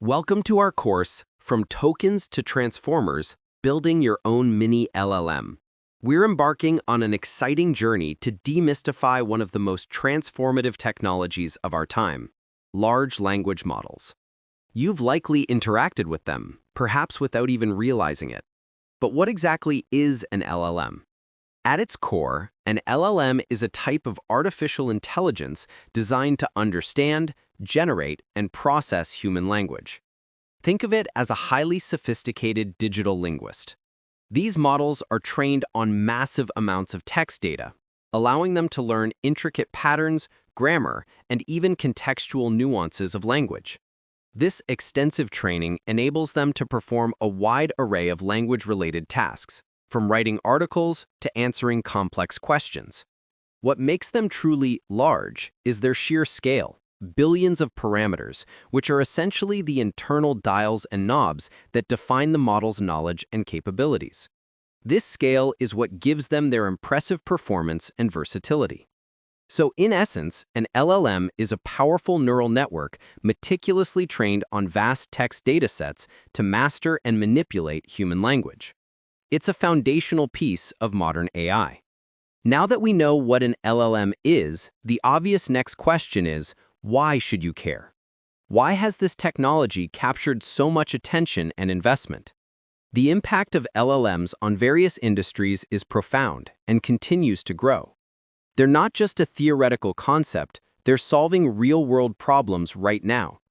Welcome to our course, From Tokens to Transformers, Building Your Own Mini LLM. We're embarking on an exciting journey to demystify one of the most transformative technologies of our time, large language models. You've likely interacted with them, perhaps without even realizing it. But what exactly is an LLM? At its core, an LLM is a type of artificial intelligence designed to understand, generate, and process human language. Think of it as a highly sophisticated digital linguist. These models are trained on massive amounts of text data, allowing them to learn intricate patterns, grammar, and even contextual nuances of language. This extensive training enables them to perform a wide array of language-related tasks, from writing articles to answering complex questions. What makes them truly large is their sheer scale, billions of parameters, which are essentially the internal dials and knobs that define the model's knowledge and capabilities. This scale is what gives them their impressive performance and versatility. So in essence, an LLM is a powerful neural network meticulously trained on vast text datasets to master and manipulate human language. It's a foundational piece of modern AI. Now that we know what an LLM is, the obvious next question is, why should you care? Why has this technology captured so much attention and investment? The impact of LLMs on various industries is profound and continues to grow. They're not just a theoretical concept, they're solving real-world problems right now.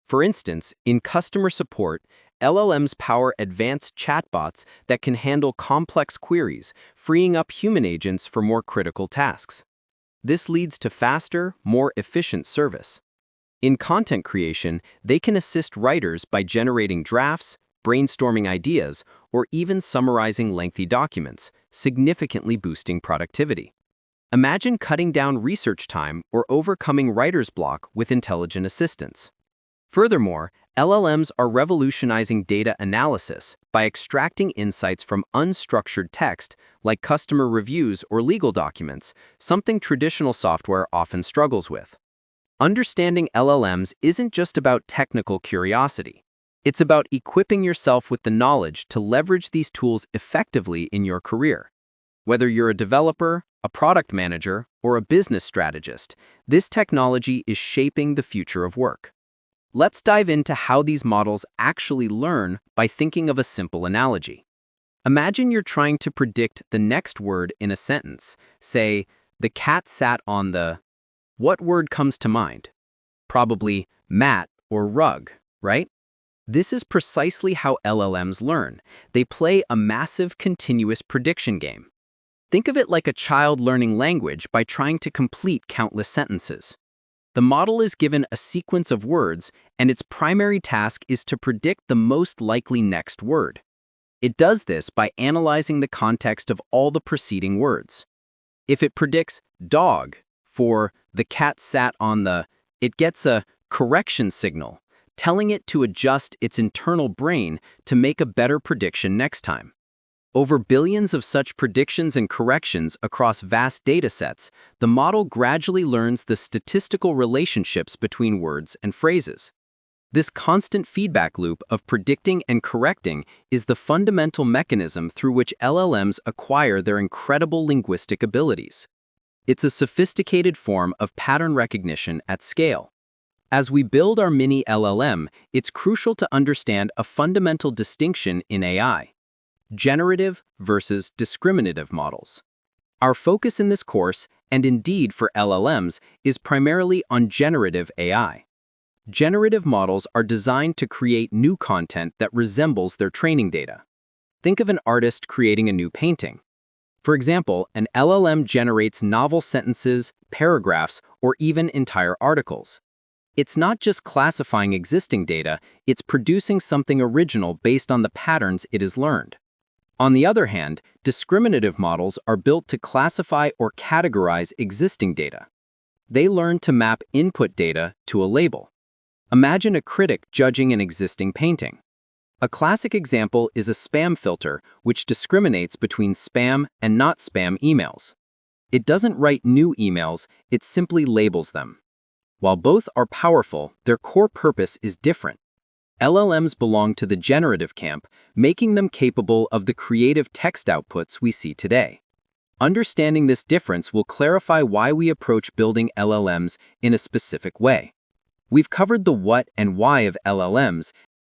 For instance, in customer support, LLMs power advanced chatbots that can handle complex queries, freeing up human agents for more critical tasks. This leads to faster, more efficient service. In content creation, they can assist writers by generating drafts, brainstorming ideas, or even summarizing lengthy documents, significantly boosting productivity. Imagine cutting down research time or overcoming writer's block with intelligent assistance. Furthermore, LLMs are revolutionizing data analysis by extracting insights from unstructured text like customer reviews or legal documents, something traditional software often struggles with. Understanding LLMs isn't just about technical curiosity. It's about equipping yourself with the knowledge to leverage these tools effectively in your career. Whether you're a developer, a product manager, or a business strategist, this technology is shaping the future of work. Let's dive into how these models actually learn by thinking of a simple analogy. Imagine you're trying to predict the next word in a sentence. Say, the cat sat on the... What word comes to mind? Probably mat or rug, right? This is precisely how LLMs learn. They play a massive continuous prediction game. Think of it like a child learning language by trying to complete countless sentences. The model is given a sequence of words, and its primary task is to predict the most likely next word. It does this by analyzing the context of all the preceding words. If it predicts dog for the cat sat on the, it gets a correction signal, telling it to adjust its internal brain to make a better prediction next time. Over billions of such predictions and corrections across vast datasets, the model gradually learns the statistical relationships between words and phrases. This constant feedback loop of predicting and correcting is the fundamental mechanism through which LLMs acquire their incredible linguistic abilities. It's a sophisticated form of pattern recognition at scale. As we build our mini LLM, it's crucial to understand a fundamental distinction in AI: generative versus discriminative models. Our focus in this course, and indeed for LLMs, is primarily on generative AI. Generative models are designed to create new content that resembles their training data. Think of an artist creating a new painting. For example, an LLM generates novel sentences, paragraphs, or even entire articles. It's not just classifying existing data, it's producing something original based on the patterns it has learned. On the other hand, discriminative models are built to classify or categorize existing data. They learn to map input data to a label. Imagine a critic judging an existing painting. A classic example is a spam filter, which discriminates between spam and not spam emails. It doesn't write new emails, it simply labels them. While both are powerful, their core purpose is different. LLMs belong to the generative camp, making them capable of the creative text outputs we see today. Understanding this difference will clarify why we approach building LLMs in a specific way. We've covered the what and why of LLMs